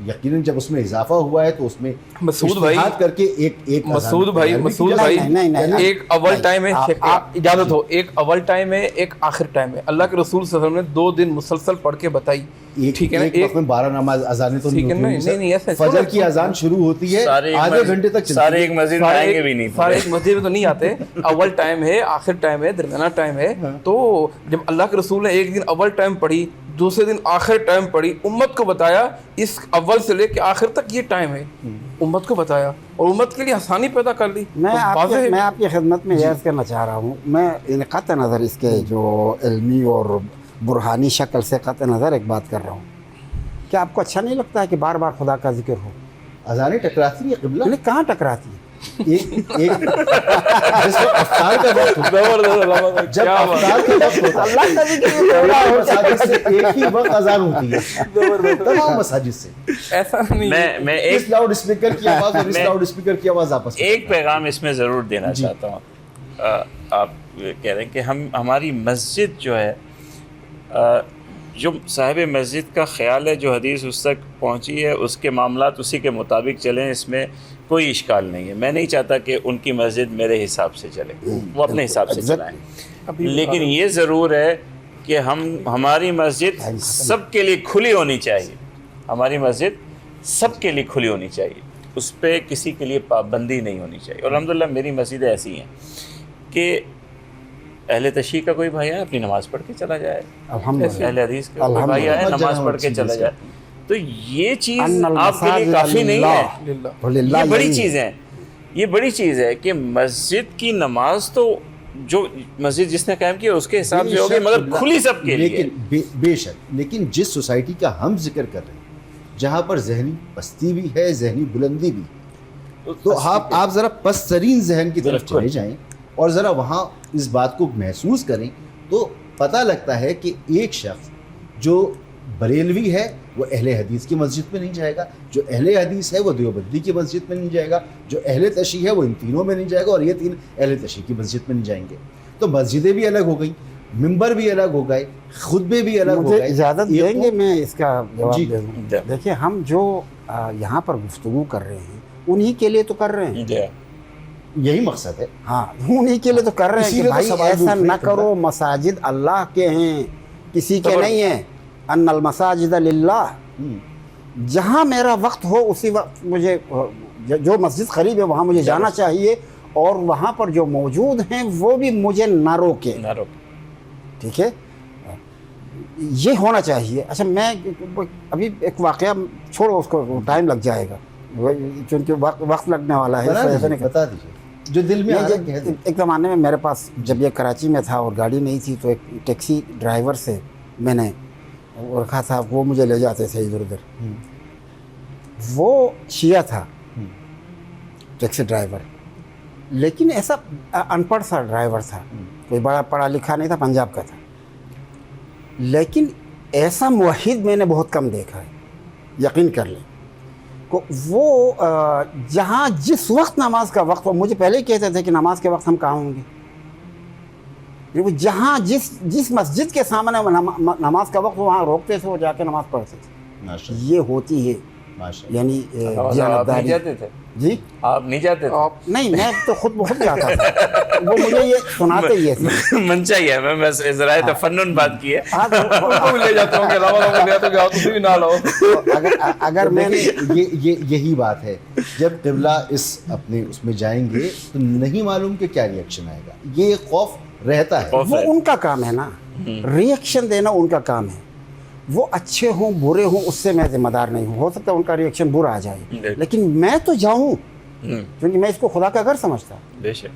یقیناً جب اس میں اضافہ ہوا ہے تو اس میں مسعود بھائی اجتہاد کر کے ایک مسعود بھائی ایک اول ٹائم ہے، اجازت ہو، ایک اول ٹائم ہے، ایک آخر ٹائم ہے. اللہ کے رسول صلی اللہ علیہ وسلم نے 2 دن مسلسل پڑھ کے بتائی، ٹھیک ہے نا. ایک وقت میں 12 نماز اذانیں تو نہیں ایسا فجر کی اذان شروع ہوتی ہے آدھے گھنٹے تک چلتی ہے. سارے ایک مسجد میں آئیں گے بھی نہیں، سارے ایک مسجد میں تو نہیں آتے. اول ٹائم ہے، آخر ٹائم ہے، درمیانہ ٹائم ہے. تو جب اللہ کے رسول نے ایک دن اول ٹائم پڑھی، دوسرے دن آخر ٹائم پڑھی، امت کو بتایا اس اول سے لے کے آخر تک یہ ٹائم ہے، امت کو بتایا اور امت کے لیے آسانی پیدا کر لی. میں آپ کی خدمت میں عرض کرنا چاہ رہا ہوں، میں قطع نظر اس کے جو علمی اور برہانی شکل سے قطع نظر ایک بات کر رہا ہوں. کیا آپ کو اچھا نہیں لگتا ہے کہ بار بار خدا کا ذکر ہو؟ اذانیں ٹکراتی ہیں قبلہ، یعنی کہاں ٹکراتی ہے؟ جس وقت افطار کا وقت ہوتا ہے، جب افطار کا وقت ہوتا ہے اللہ کا ذکر مساجد سے ایک ہی وقت اذان ہوتی ہے تمام مساجد سے. ایسا نہیں. میں ایک اس لاؤڈ اسپیکر کی آواز اور اس لاؤڈ اسپیکر کی آواز آپس میں ایک پیغام اس میں ضرور دینا چاہتا ہوں. آپ کہہ رہے ہیں کہ ہماری مسجد جو ہے، جو صاحب مسجد کا خیال ہے، جو حدیث اس تک پہنچی ہے، اس کے معاملات اسی کے مطابق چلیں، اس میں کوئی اشکال نہیں ہے. میں نہیں چاہتا کہ ان کی مسجد میرے حساب سے چلے، وہ اپنے حساب سے چلائیں. لیکن یہ ضرور ہے کہ ہماری مسجد سب کے لیے کھلی ہونی چاہیے. ہماری مسجد سب کے لیے کھلی ہونی چاہیے، اس پہ کسی کے لیے پابندی نہیں ہونی چاہیے. اور الحمدللہ میری مسجدیں ایسی ہیں کہ اہل تشیع کا کوئی بھائی آئے اپنی نماز پڑھ کے چلا جائے، اہل حدیث کا کوئی بھائی آئے نماز پڑھ کے چلا جائے. تو یہ چیز آپ کے لیے کافی نہیں ہے، یہ بڑی چیز ہے. یہ بڑی چیز ہے کہ مسجد کی نماز تو جو مسجد جس نے قائم کی اس کے حساب سے ہوگی، مگر کھلی سب کے لیے. لیکن بے شک، لیکن جس سوسائٹی کا ہم ذکر کر رہے ہیں، جہاں پر ذہنی پستی بھی ہے، ذہنی بلندی بھی، تو آپ ذرا پست ترین ذہن کی طرف چلے جائیں اور ذرا وہاں اس بات کو محسوس کریں تو پتہ لگتا ہے کہ ایک شخص جو بریلوی ہے وہ اہل حدیث کی مسجد میں نہیں جائے گا، جو اہل حدیث ہے وہ دیوبندی کی مسجد میں نہیں جائے گا، جو اہل تشیع ہے وہ ان تینوں میں نہیں جائے گا، اور یہ تین اہل تشیع کی مسجد میں نہیں جائیں گے. تو مسجدیں بھی الگ ہو گئیں، ممبر بھی الگ ہو گئے، خطبے بھی الگ ہو مجھے گئے. اجازت دیں گے میں اس کا جواب جی. دے دوں؟ دیکھیں ہم جو یہاں پر گفتگو کر رہے ہیں انہی کے لیے تو کر رہے ہیں، یہی مقصد ہے. ہاں انہی کے لیے تو کر رہے ہیں کہ بھائی ایسا نہ کرو، مساجد اللہ کے ہیں، کسی کے نہیں ہیں. ان المساجد للہ، جہاں میرا وقت ہو اسی وقت مجھے جو مسجد قریب ہے وہاں مجھے جانا چاہیے، اور وہاں پر جو موجود ہیں وہ بھی مجھے نہ روکے. ٹھیک ہے، یہ ہونا چاہیے. اچھا میں ابھی ایک واقعہ چھوڑو، اس کو ٹائم لگ جائے گا چونکہ وقت لگنے والا ہے. بتا دیجیے جو دل میں آ رہا ہے. ایک زمانے میں میرے پاس جب یہ کراچی میں تھا اور گاڑی نہیں تھی تو ایک ٹیکسی ڈرائیور سے میں نے رکھا تھا، وہ مجھے لے جاتے تھے ادھر ادھر. وہ شیعہ تھا ٹیکسی ڈرائیور، لیکن ایسا ان پڑھ سا ڈرائیور تھا، کوئی بڑا پڑھا لکھا نہیں تھا، پنجاب کا تھا. لیکن ایسا موحد میں نے بہت کم دیکھا ہے، یقین کر لیں. وہ جہاں جس وقت نماز کا وقت ہو، مجھے پہلے ہی کہتے تھے کہ نماز کے وقت ہم کہاں ہوں گے. وہ جہاں جس مسجد کے سامنے نماز کا وقت وہاں روکتے تھے، وہ جا کے نماز پڑھتے تھے. یہ ہوتی ہے یعنی نہیں جاتے تھے جی، آپ نہیں جاتے تھے؟ نہیں میں تو خود بہت جاتا تھا، وہ مجھے یہ سناتے ہی تھے. منشا ہی ہے، میں بس ذرائع تفنن بات کی ہے. لے جاتا ہوں کہ بھی نہ لو. اگر میں نے یہی بات ہے، جب قبلہ اپنے اس میں جائیں گے تو نہیں معلوم کہ کیا ری ایکشن آئے گا. یہ خوف رہتا ہے. وہ ان کا کام ہے نا، ری ایکشن دینا ان کا کام ہے. وہ اچھے ہوں برے ہوں اس سے میں ذمہ دار نہیں ہوں. ہو سکتا ہے ان کا ری ایکشن برا آ جائے، لیکن میں تو جاؤں کیونکہ میں اس کو خدا کا گھر سمجھتا ہوں. بے شک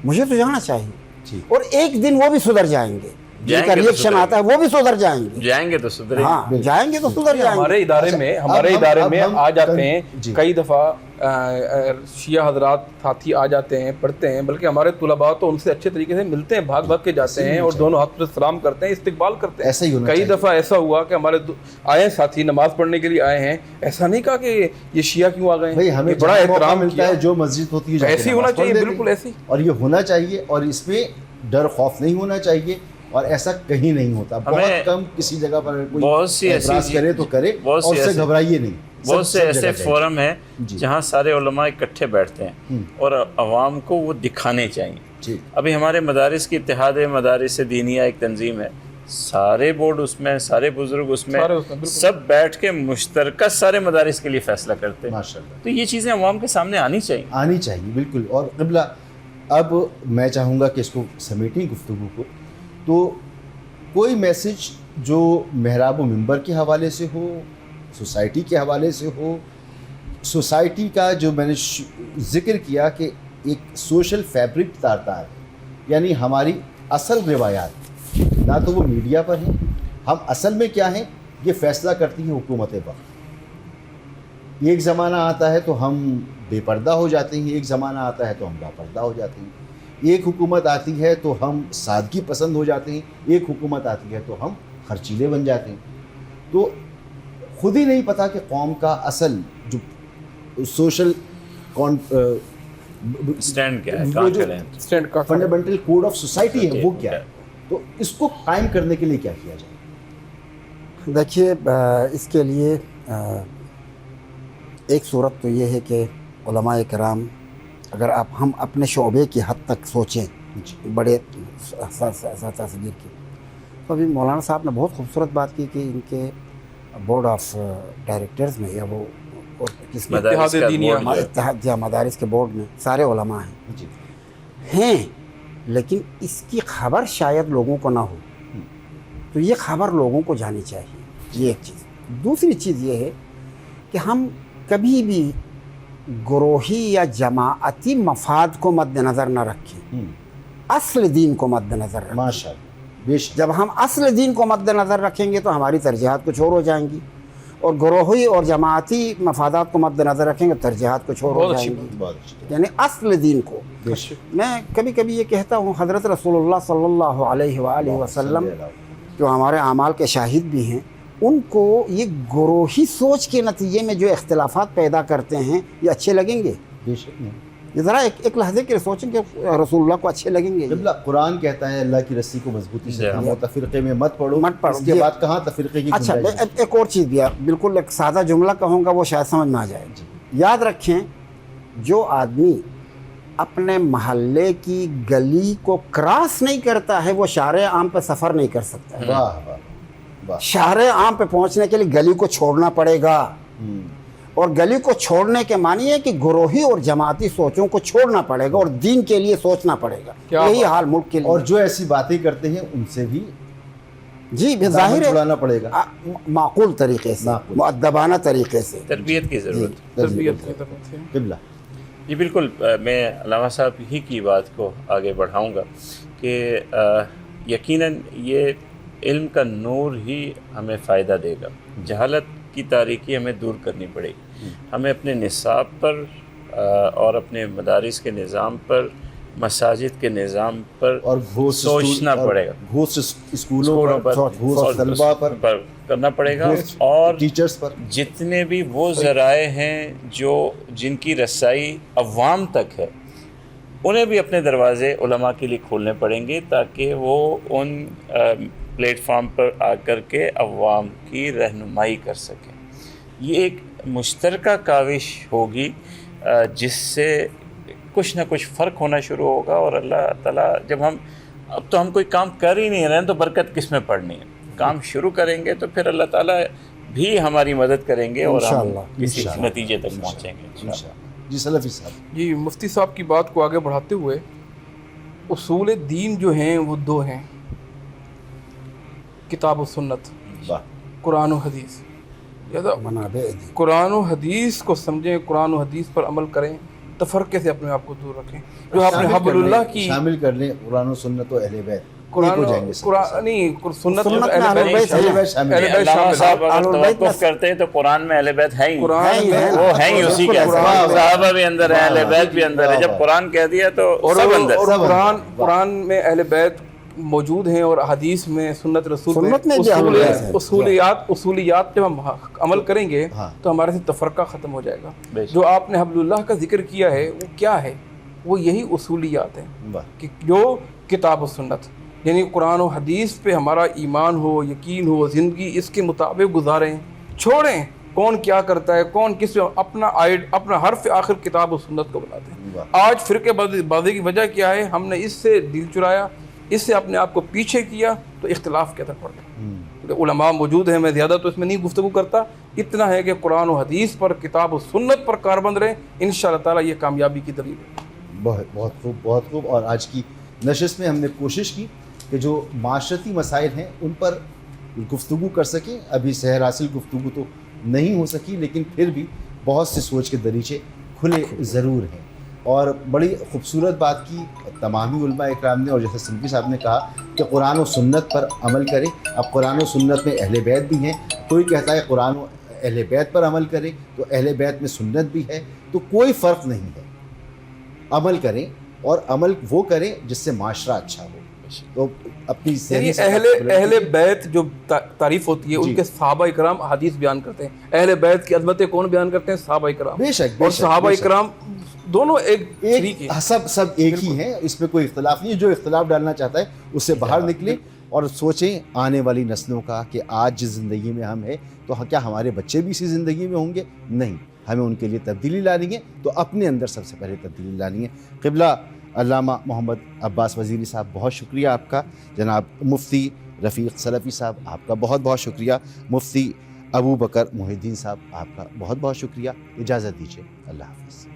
مجھے تو جانا چاہیے، اور ایک دن وہ بھی سدھر جائیں گے. جن کا ری ایکشن آتا ہے وہ بھی سدھر جائیں گے. جائیں گے تو سدھریں گے. ہاں جائیں گے تو سدھر جائیں گے. ہمارے ادارے میں آ جاتے ہیں کئی دفعہ شیعہ حضرات ساتھی آ جاتے ہیں، پڑھتے ہیں، بلکہ ہمارے طلباء تو ان سے اچھے طریقے سے ملتے ہیں، بھاگ بھاگ کے جاتے ہیں اور دونوں ہاتھ پہ سلام کرتے ہیں، استقبال کرتے ہیں. کئی دفعہ ایسا ہوا کہ ہمارے آئے ساتھی نماز پڑھنے کے لیے آئے ہیں، ایسا نہیں کہا کہ یہ شیعہ کیوں آ گئے ہیں، ہمیں بڑا احترام ملتا ہے. جو مسجد ہوتی ہے ایسی ہونا چاہیے، بالکل ایسی، اور یہ ہونا چاہیے، اور اس میں ڈر خوف نہیں ہونا چاہیے. اور ایسا کہیں نہیں ہوتا. بہت کم کسی جگہ پر کوئی بہت سی اعتراض کرے تو کرے اور اس سے گھبرائیے نہیں. بہت سے ایسے فورم ہیں جہاں سارے علماء اکٹھے بیٹھتے ہیں اور عوام کو وہ دکھانے چاہیے. ابھی ہمارے مدارس کی اتحاد مدارس دینیہ ایک تنظیم ہے, سارے بورڈ اس میں, سارے بزرگ اس میں, سب بیٹھ کے مشترکہ سارے مدارس کے لیے فیصلہ کرتے ہیں. ماشاءاللہ. تو یہ چیزیں عوام کے سامنے آنی چاہیے بالکل. اور قبلہ اب میں چاہوں گا کہ اس کو سمیٹیں گفتگو کو, تو کوئی میسج جو محراب و منبر کے حوالے سے ہو, سوسائٹی کے حوالے سے ہو, سوسائٹی کا جو میں نے ذکر کیا کہ ایک سوشل فیبرک تارتا ہے, یعنی ہماری اصل روایات نہ تو وہ میڈیا پر ہیں, ہم اصل میں کیا ہیں یہ فیصلہ کرتی ہے حکومت وقت. ایک زمانہ آتا ہے تو ہم بے پردہ ہو جاتے ہیں, ایک زمانہ آتا ہے تو ہم باپردہ ہو جاتے ہیں. ایک حکومت آتی ہے تو ہم سادگی پسند ہو جاتے ہیں, ایک حکومت آتی ہے تو ہم خرچیلے بن جاتے ہیں. تو خود ہی نہیں پتہ کہ قوم کا اصل جو سوشل اسٹینڈ کیا ہے, فنڈامنٹل کوڈ آف سوسائٹی ہے وہ کیا ہے. تو اس کو قائم کرنے کے لیے کیا کیا جائے؟ دیکھیے اس کے لیے ایک صورت تو یہ ہے کہ علماء کرام اگر ہم اپنے شعبے کی حد تک سوچیں بڑے تصویر کی, تو ابھی مولانا صاحب نے بہت خوبصورت بات کی کہ ان کے بورڈ آف ڈائریکٹرز میں یا وہ کس اتحاد مدارس کے بورڈ میں سارے علماء ہیں, لیکن اس کی خبر شاید لوگوں کو نہ ہو, تو یہ خبر لوگوں کو جانی چاہیے. یہ ایک چیز. دوسری چیز یہ ہے کہ ہم کبھی بھی گروہی یا جماعتی مفاد کو مد نظر نہ رکھیں, اصل دین کو مد نظر رکھیں. ماشاءاللہ. جب ہم اصل دین کو مد نظر رکھیں گے تو ہماری ترجیحات کچھ اور ہو جائیں گی, اور گروہی اور جماعتی مفادات کو مد نظر رکھیں گے ترجیحات کچھ اور ہو جائیں گی. یعنی اصل دین کو. میں کبھی کبھی یہ کہتا ہوں, حضرت رسول اللہ صلی اللہ علیہ وآلہ وسلم جو ہمارے اعمال کے شاہد بھی ہیں, ان کو یہ گروہی سوچ کے نتیجے میں جو اختلافات پیدا کرتے ہیں یہ اچھے لگیں گے؟ یہ ذرا ایک لحظے کے سوچیں کہ رسول اللہ کو اچھے لگیں گے. قرآن کہتا ہے اللہ کی رسی کو مضبوطی سے تھامو, تفرقے میں مت پڑو. اس کے بعد کہاں تفرقے کی اچھا ایک اور چیز بھی ہے, بالکل ایک سادہ جملہ کہوں گا وہ شاید سمجھ میں آ جائے. یاد رکھیں, جو آدمی اپنے محلے کی گلی کو کراس نہیں کرتا ہے وہ شارع عام پہ سفر نہیں کر سکتا ہے. واہ واہ واہ. شارع عام پہ پہنچنے کے لیے گلی کو چھوڑنا پڑے گا, اور گلی کو چھوڑنے کے معنی ہے کہ گروہی اور جماعتی سوچوں کو چھوڑنا پڑے گا اور دین کے لیے سوچنا پڑے گا. یہی حال ملک کے لیے. اور جو ایسی باتیں کرتے ہیں ان سے بھی جی ظاہر ہے چھڑانا پڑے گا, معقول طریقے سے, مؤدبانہ طریقے سے. تربیت کی ضرورت. تربیت کی طرف سے. قبلہ. جی بالکل, میں علامہ صاحب ہی کی بات کو آگے بڑھاؤں گا کہ یقیناً یہ علم کا نور ہی ہمیں فائدہ دے گا. جہالت کی تاریکی ہمیں دور کرنی پڑے گی. ہمیں اپنے نصاب پر اور اپنے مدارس کے نظام پر, مساجد کے نظام پر اور سوچنا پڑے گا. گھوس اسکولوں پر, گھوس طلباء پر کرنا پڑے گا, اور ٹیچرز پر. جتنے بھی وہ ذرائع ہیں جن کی رسائی عوام تک ہے, انہیں بھی اپنے دروازے علماء کے لیے کھولنے پڑیں گے تاکہ وہ ان پلیٹ فارم پر آ کر کے عوام کی رہنمائی کر سکیں. یہ ایک مشترکہ کاوش ہوگی جس سے کچھ نہ کچھ فرق ہونا شروع ہوگا, اور اللہ تعالیٰ جب اب تو ہم کوئی کام کر ہی نہیں رہے ہیں تو برکت کس میں پڑنی ہے. کام شروع کریں گے تو پھر اللہ تعالیٰ بھی ہماری مدد کریں گے اور ہم کسی نتیجے تک پہنچیں گے. جی سلفی صاحب. جی مفتی صاحب کی بات کو آگے بڑھاتے ہوئے, اصول دین جو ہیں وہ دو ہیں, کتاب و سنت, قرآن و حدیث. قرآن و حدیث کو سمجھیں, قرآن و حدیث پر عمل کریں, تفرقے سے اپنے آپ کو دور رکھیں. جو آپ نے حبل اللہ کی شامل کر لیں, قرآن و سنت و اہل بیت, سنت توقف کرتے ہیں تو قرآن میں اہل بیت ہے ہی, وہ ہیں ہی اسی کے, صحابہ بھی اندر ہیں, اہل بیت بھی اندر ہے. جب قرآن کہہ دیا تو سب اندر. قرآن میں اہل بیت موجود ہیں, اور حدیث میں سنت رسول میں اصولیات جب ہم عمل کریں گے تو ہمارے سے تفرقہ ختم ہو جائے گا. جو آپ نے حبل اللہ کا ذکر کیا ہے وہ کیا ہے؟ وہ یہی اصولیات ہیں کہ جو کتاب و سنت, یعنی قرآن و حدیث پہ ہمارا ایمان ہو، یقین ہو، زندگی اس کے مطابق گزاریں، چھوڑیں کون کیا کرتا ہے، کون کس پہ، اپنا حرف آخر کتاب و سنت کو بنا دیں۔ آج فرقے بازی کی وجہ کیا ہے؟ ہم نے اس سے دل چرایا، اس سے اپنے آپ کو پیچھے کیا، تو اختلاف کے اندر پڑ گئے۔ علماء موجود ہیں، میں زیادہ تو اس میں نہیں گفتگو کرتا، اتنا ہے کہ قرآن و حدیث پر، کتاب و سنت پر کاربند رہیں، انشاءاللہ تعالیٰ یہ کامیابی کی دلیل ہے۔ بہت خوب، بہت خوب۔ اور آج کی نشست میں ہم نے کوشش کی کہ جو معاشرتی مسائل ہیں ان پر گفتگو کر سکیں۔ ابھی سحر حاصل گفتگو تو نہیں ہو سکی، لیکن پھر بھی بہت سے سوچ کے دریچے کھلے ضرور ہیں۔ اور بڑی خوبصورت بات کی تمامی علماء اکرام نے، اور جیسے سلفی صاحب نے کہا کہ قرآن و سنت پر عمل کریں۔ اب قرآن و سنت میں اہل بیت بھی ہیں، کوئی کہتا ہے قرآن و اہل بیت پر عمل کریں، تو اہل بیت میں سنت بھی ہے، تو کوئی فرق نہیں ہے۔ عمل کریں، اور عمل وہ کریں جس سے معاشرہ اچھا ہو۔ تو اپنی یعنی اہل بیت جو تعریف ہوتی ہے، ان کے صحابہ اکرام حدیث بیان کرتے ہیں، اہل بیت کی عظمتیں کون بیان کرتے ہیں؟ صحابہ اکرام۔ بے شک، اور صحابہ اکرام دونوں ایک سب ایک ہی ہیں، اس میں کوئی اختلاف نہیں ہے۔ جو اختلاف ڈالنا چاہتا ہے اس سے باہر نکلیں اور سوچیں آنے والی نسلوں کا کہ آج جس زندگی میں ہم ہیں تو کیا ہمارے بچے بھی اسی زندگی میں ہوں گے؟ نہیں، ہمیں ان کے لیے تبدیلی لانی ہے، تو اپنے اندر سب سے پہلے تبدیلی لانی ہے۔ قبلہ علامہ محمد عباس وزیری صاحب، بہت شکریہ آپ کا۔ جناب مفتی رفیق سلفی صاحب، آپ کا بہت بہت شکریہ۔ مفتی ابو بکر محی الدین صاحب، آپ کا بہت بہت شکریہ۔ اجازت دیجیے، اللہ حافظ۔